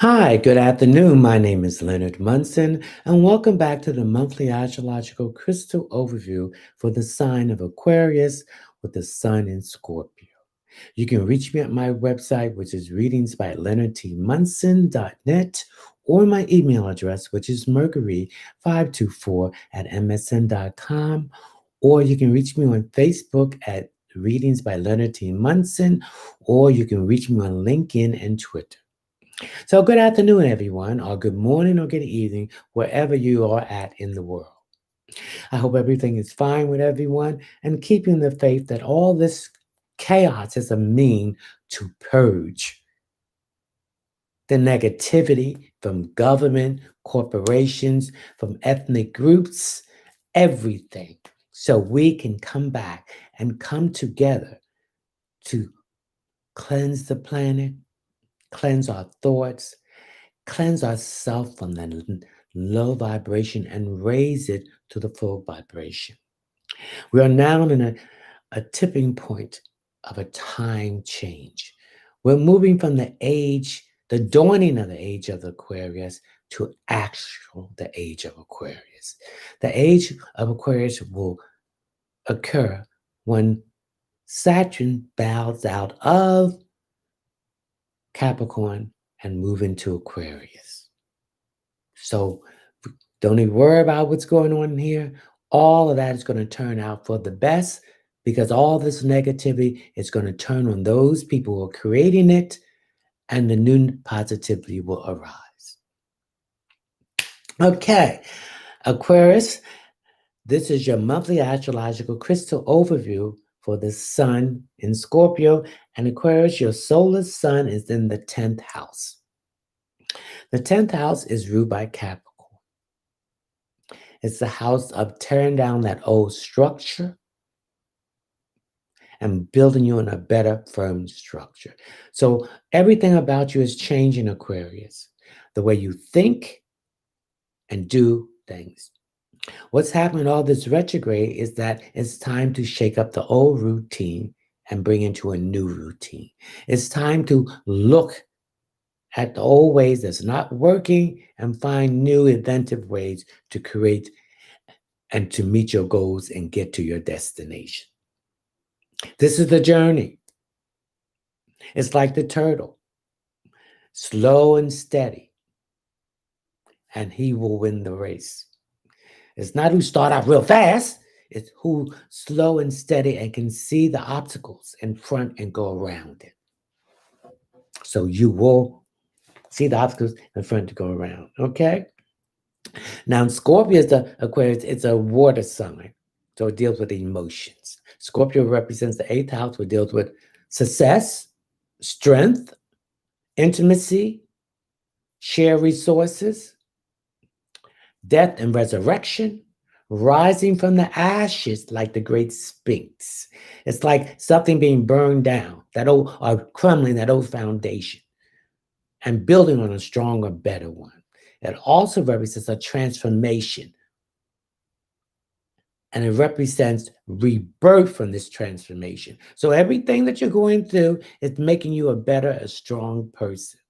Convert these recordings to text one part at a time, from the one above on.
Hi, good afternoon. My name is Leonard Munson, and welcome back to the monthly astrological crystal overview for the sign of Aquarius with the sun in Scorpio. You can reach me at my website, which is readingsbyleonardtmunson.net, or my email address, which is mercury524 at msn.com, or you can reach me on Facebook at Readings by Leonard T. Munson, or you can reach me on LinkedIn and Twitter. So, good afternoon, everyone, or good morning or good evening, wherever you are at in the world. I hope everything is fine with everyone and keeping the faith that all this chaos is a mean to purge the negativity from government, corporations, from ethnic groups, everything, so we can come back and come together to cleanse the planet, cleanse our thoughts, cleanse ourselves from that low vibration and raise it to the full vibration. We are now in a tipping point of a time change. We're moving from the dawning of the age of Aquarius to the age of Aquarius. The age of Aquarius will occur when Saturn bows out of Capricorn and move into Aquarius. So don't even worry about what's going on here. All of that is going to turn out for the best because all this negativity is going to turn on those people who are creating it, and the new positivity will arise. Okay, Aquarius, this is your monthly astrological crystal overview for the sun in Scorpio. And Aquarius, your solar sun is in the 10th house. The 10th house is ruled by Capricorn. It's the house of tearing down that old structure and building you in a better, firm structure. So everything about you is changing, Aquarius. The way you think and do things. What's happening all this retrograde is that it's time to shake up the old routine and bring into a new routine. It's time to look at the old ways that's not working and find new inventive ways to create and to meet your goals and get to your destination. This is the journey. It's like the turtle, slow and steady, and he will win the race. It's not who start out real fast, it's who slow and steady and can see the obstacles in front and go around it. So you will see the obstacles in front to go around, okay? Now, Scorpio is the Aquarius, it's a water sign, so it deals with emotions. Scorpio represents the eighth house, which deals with success, strength, intimacy, share resources, death and resurrection, rising from the ashes like the great sphinx. It's like something being burned down, that old or crumbling that old foundation, and building on a stronger, better one. It also represents a transformation, and it represents rebirth from this transformation. So everything that you're going through is making you a better, a strong person.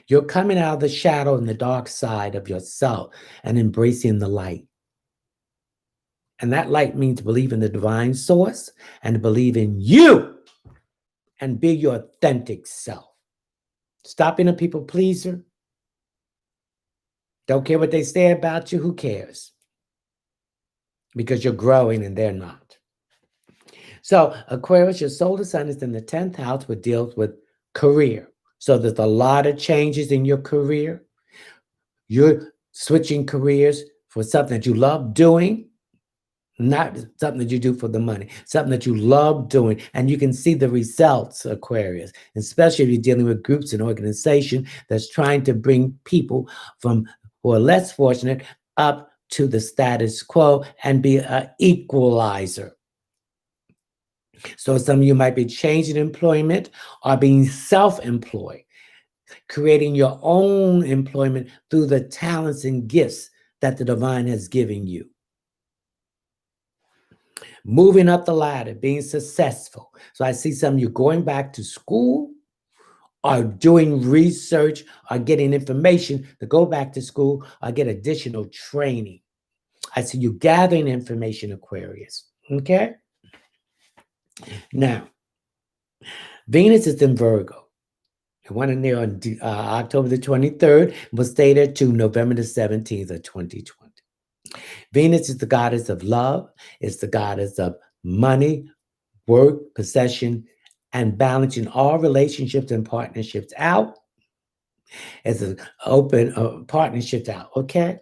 You're coming out of the shadow and the dark side of yourself and embracing the light. And that light means believe in the divine source and believe in you and be your authentic self. Stop being a people pleaser. Don't care what they say about you. Who cares? Because you're growing and they're not. So Aquarius, your solar sign is in the 10th house, which deals with career. So there's a lot of changes in your career. You're switching careers for something that you love doing, not something that you do for the money, something that you love doing. And you can see the results, Aquarius, especially if you're dealing with groups and organizations that's trying to bring people from who are less fortunate up to the status quo and be an equalizer. So some of you might be changing employment or being self-employed, creating your own employment through the talents and gifts that the divine has given you. Moving up the ladder, being successful. So I see some of you going back to school or doing research or getting information to go back to school or get additional training. I see you gathering information, Aquarius. Okay? Now, Venus is in Virgo. It went in there on October the 23rd, will stay there to November the 17th of 2020. Venus is the goddess of love. It's the goddess of money, work, possession, and balancing all relationships and partnerships out. As an open partnerships out, okay?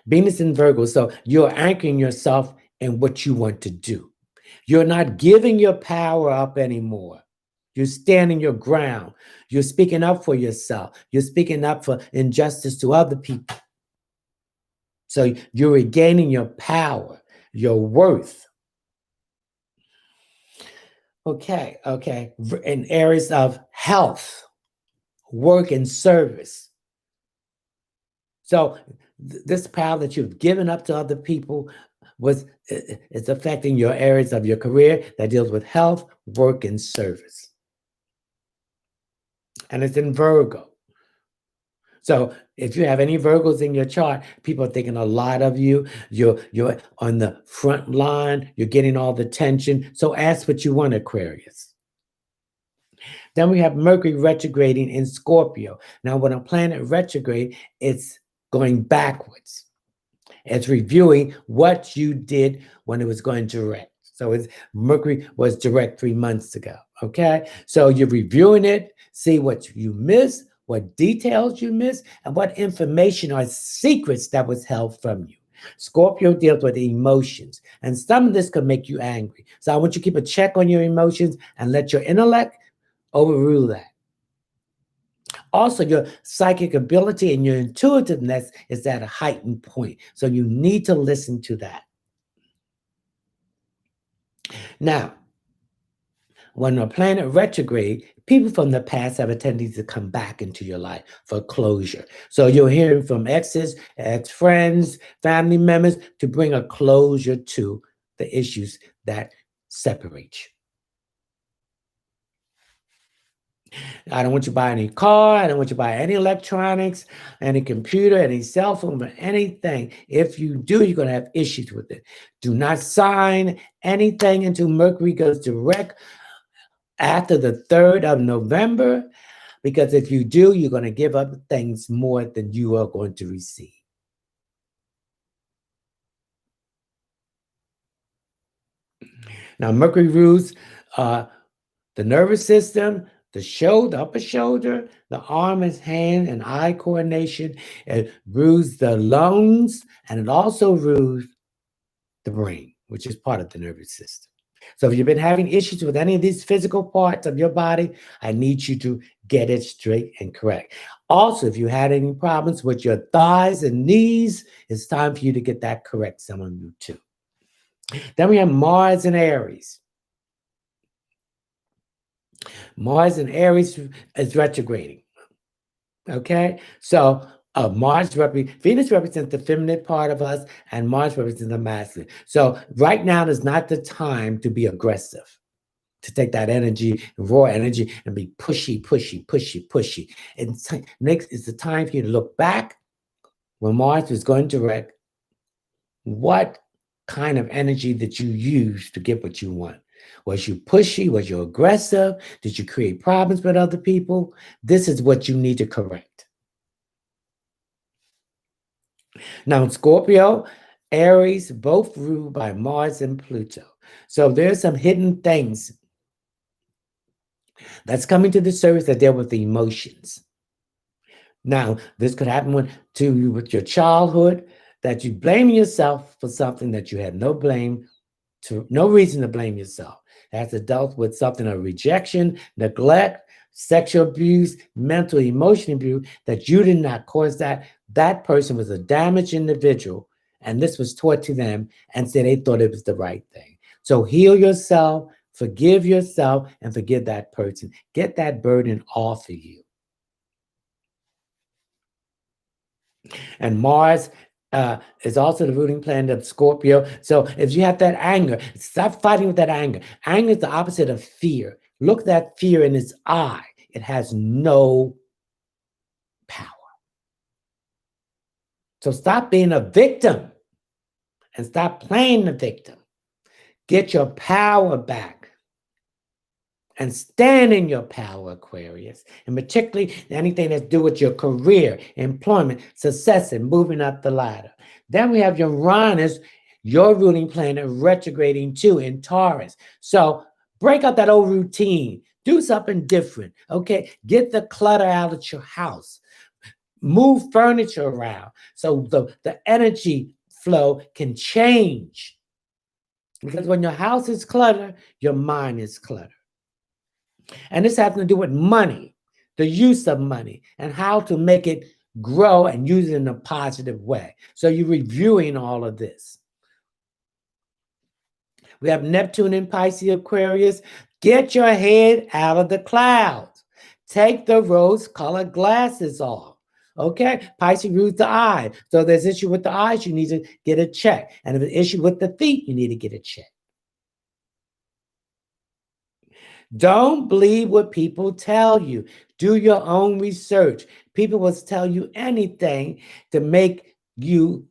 Venus in Virgo, so you're anchoring yourself in what you want to do. You're not giving your power up anymore. You're standing your ground. You're speaking up for yourself. You're speaking up for injustice to other people. So you're regaining your power, your worth. Okay. In areas of health, work, and service. So this power that you've given up to other people it's affecting your areas of your career that deals with health, work, and service. And it's in Virgo. So if you have any Virgos in your chart, people are thinking a lot of you. You're on the front line. You're getting all the attention. So ask what you want, Aquarius. Then we have Mercury retrograding in Scorpio. Now, when a planet retrograde, it's going backwards. It's reviewing what you did when it was going direct. So Mercury was direct 3 months ago, okay? So you're reviewing it, see what you missed, what details you missed, and what information or secrets that was held from you. Scorpio deals with emotions, and some of this could make you angry. So I want you to keep a check on your emotions and let your intellect overrule that. Also, your psychic ability and your intuitiveness is at a heightened point. So you need to listen to that. Now, when a planet retrograde, people from the past have a tendency to come back into your life for closure. So you're hearing from exes, ex-friends, family members to bring a closure to the issues that separate you. I don't want you to buy any car. I don't want you to buy any electronics, any computer, any cell phone, or anything. If you do, you're going to have issues with it. Do not sign anything until Mercury goes direct after the 3rd of November, because if you do, you're going to give up things more than you are going to receive. Now, Mercury rules the nervous system, the shoulder, upper shoulder, the arm and hand and eye coordination. It rules the lungs, and it also rules the brain, which is part of the nervous system. So if you've been having issues with any of these physical parts of your body, I need you to get it straight and correct. Also, if you had any problems with your thighs and knees, it's time for you to get that correct, some of you too. Then we have Mars and Aries. Mars in Aries is retrograding. Okay? So Venus represents the feminine part of us, and Mars represents the masculine. So right now is not the time to be aggressive, to take that energy, raw energy, and be pushy. It's the time for you to look back when Mars was going direct. What kind of energy did you use to get what you want? Was you pushy? Was you aggressive? Did you create problems with other people? This is what you need to correct. Now, in Scorpio, Aries, both ruled by Mars and Pluto. So there's some hidden things that's coming to the surface that deal with the emotions. Now, this could happen with your childhood, that you blame yourself for something that you had no reason to blame yourself. As adults with something of rejection, neglect, sexual abuse, mental, emotional abuse, that you did not cause that. That person was a damaged individual, and this was taught to them, and so they thought it was the right thing. So heal yourself, forgive yourself, and forgive that person. Get that burden off of you. And Mars is also the ruling planet of Scorpio. So if you have that anger, stop fighting with that anger. Anger is the opposite of fear. Look that fear in its eye. It has no power. So stop being a victim and stop playing the victim. Get your power back and stand in your power, Aquarius, and particularly anything that's to do with your career, employment, success, and moving up the ladder. Then we have Uranus, your ruling planet, retrograding too in Taurus. So break up that old routine. Do something different, okay? Get the clutter out of your house. Move furniture around so the energy flow can change. Because when your house is cluttered, your mind is cluttered. And this has to do with money, the use of money, and how to make it grow and use it in a positive way. So you're reviewing all of this. We have Neptune in Pisces, Aquarius. Get your head out of the clouds. Take the rose-colored glasses off. Okay, Pisces rules the eye. So if there's issue with the eyes, you need to get a check. And if there's issue with the feet, you need to get a check. Don't believe what people tell you. Do your own research. People will tell you anything to make you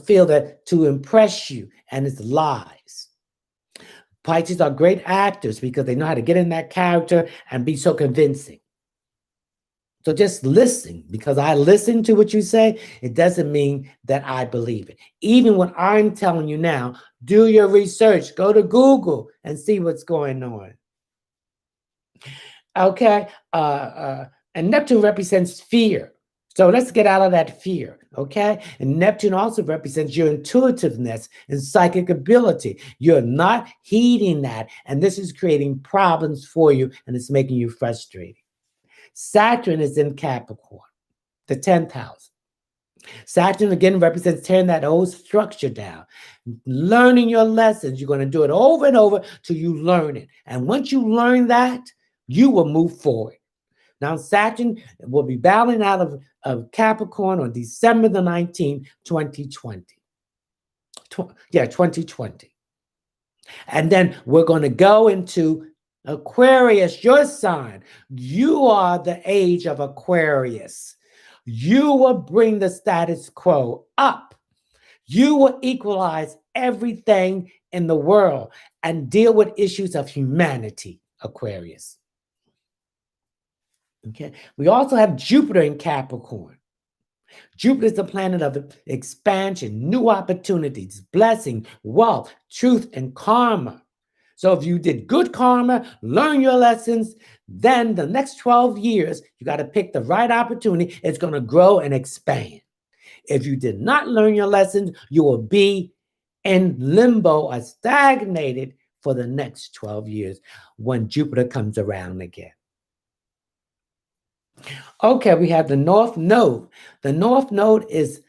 feel that to impress you, and it's lies. Pisces are great actors because they know how to get in that character and be so convincing. So just listen, because I listen to what you say, it doesn't mean that I believe it. Even when I'm telling you now, do your research, go to Google and see what's going on. Okay, and Neptune represents fear. So let's get out of that fear, okay? And Neptune also represents your intuitiveness and psychic ability. You're not heeding that, and this is creating problems for you, and it's making you frustrated. Saturn is in Capricorn, the 10th house. Saturn again represents tearing that old structure down, learning your lessons. You're going to do it over and over till you learn it. And once you learn that, you will move forward. Now, Saturn will be bowing out of Capricorn on December the 19th, 2020. 2020. And then we're going to go into Aquarius, your sign. You are the age of Aquarius. You will bring the status quo up. You will equalize everything in the world and deal with issues of humanity, Aquarius. Okay. We also have Jupiter in Capricorn. Jupiter is the planet of expansion, new opportunities, blessing, wealth, truth, and karma. So if you did good karma, learn your lessons, then the next 12 years, you got to pick the right opportunity. It's going to grow and expand. If you did not learn your lessons, you will be in limbo or stagnated for the next 12 years when Jupiter comes around again. Okay, we have the North Node. The North Node is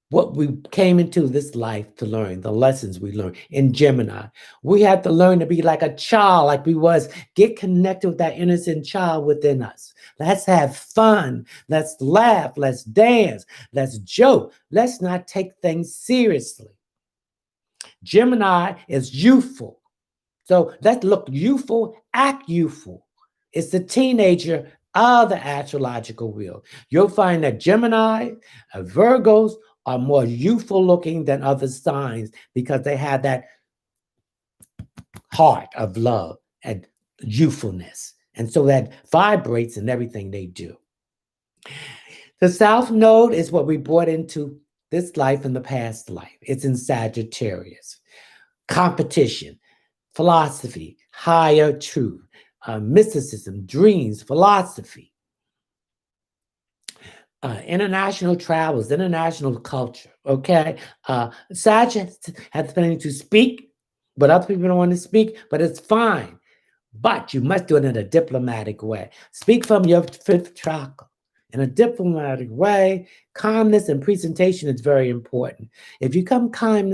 what we came into this life to learn, the lessons we learned in Gemini. We had to learn to be like a child, like we was, get connected with that innocent child within us. Let's have fun. Let's laugh. Let's dance. Let's joke. Let's not take things seriously. Gemini is youthful. So let's look youthful, act youthful. It's the teenager of the astrological wheel. You'll find that Gemini, Virgos are more youthful looking than other signs because they have that heart of love and youthfulness. And so that vibrates in everything they do. The South Node is what we brought into this life and the past life. It's in Sagittarius. Competition, philosophy, higher truth, mysticism, dreams, philosophy, international travels, international culture, okay? Sag has been to speak, but other people don't want to speak, but it's fine. But you must do it in a diplomatic way. Speak from your fifth chakra. In a diplomatic way, calmness and presentation is very important. If you come calm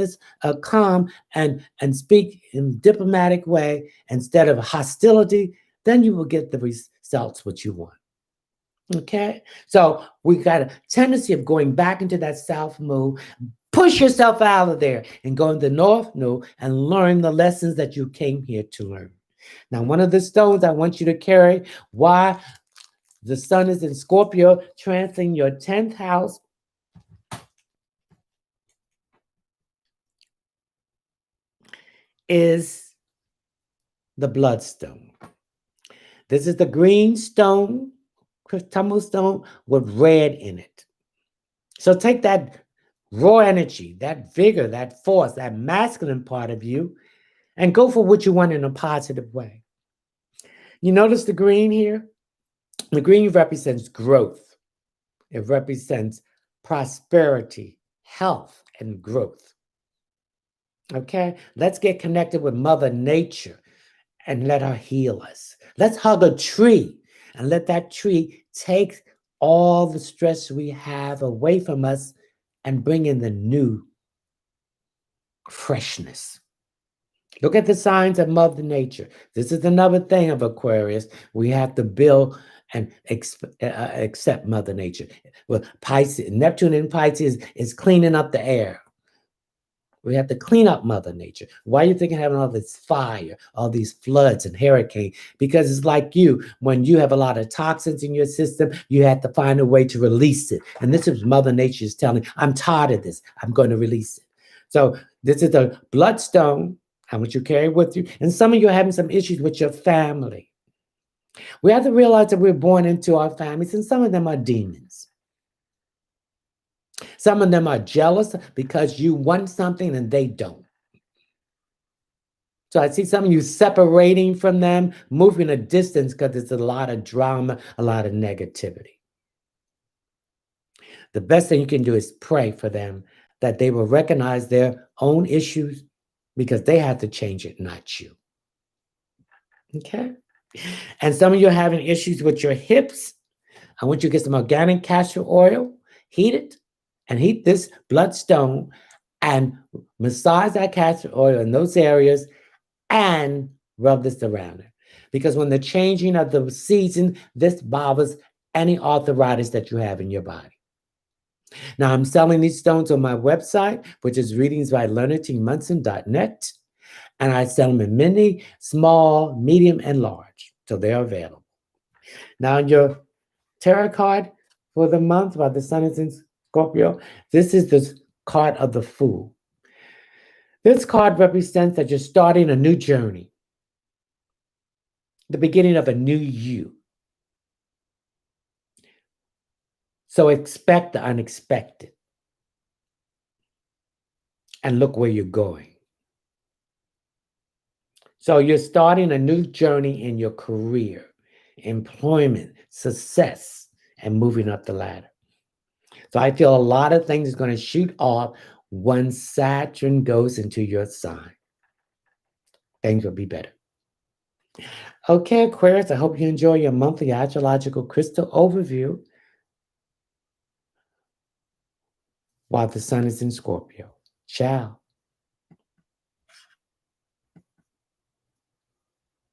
and speak in a diplomatic way instead of hostility, then you will get the results what you want. Okay? So we got a tendency of going back into that South Node. Push yourself out of there and go into the North Node and learn the lessons that you came here to learn. Now, one of the stones I want you to carry, why the sun is in Scorpio, transiting your 10th house, is the bloodstone. This is the green stone, crystal stone with red in it. So take that raw energy, that vigor, that force, that masculine part of you, and go for what you want in a positive way. You notice the green here? The green represents growth. It represents prosperity, health, and growth. Okay? Let's get connected with Mother Nature and let her heal us. Let's hug a tree and let that tree take all the stress we have away from us and bring in the new freshness. Look at the signs of Mother Nature. This is another thing of Aquarius. We have to build and accept Mother Nature. Well, Pisces, Neptune in Pisces is cleaning up the air. We have to clean up Mother Nature. Why are you thinking having all this fire, all these floods and hurricanes? Because it's like you, when you have a lot of toxins in your system, you have to find a way to release it. And this is Mother Nature is telling, I'm tired of this. I'm going to release it. So this is the bloodstone. I want you to carry with you. And some of you are having some issues with your family. We have to realize that we're born into our families, and some of them are demons. Some of them are jealous because you want something and they don't. So I see some of you separating from them, moving a distance because there's a lot of drama, a lot of negativity. The best thing you can do is pray for them that they will recognize their own issues because they have to change it, not you. Okay? And some of you are having issues with your hips. I want you to get some organic castor oil, heat it, and heat this bloodstone and massage that castor oil in those areas and rub this around it. Because when the changing of the season, this bothers any arthritis that you have in your body. Now, I'm selling these stones on my website, which is readingsbyleonardtmunson.net. And I sell them in mini, small, medium, and large. So they're available. Now, your tarot card for the month, while the sun is in Scorpio, this is the card of the Fool. This card represents that you're starting a new journey, the beginning of a new you. So expect the unexpected and look where you're going. So you're starting a new journey in your career, employment, success, and moving up the ladder. So I feel a lot of things is going to shoot off once Saturn goes into your sign. Things will be better. Okay, Aquarius, I hope you enjoy your monthly astrological crystal overview while the sun is in Scorpio. Ciao.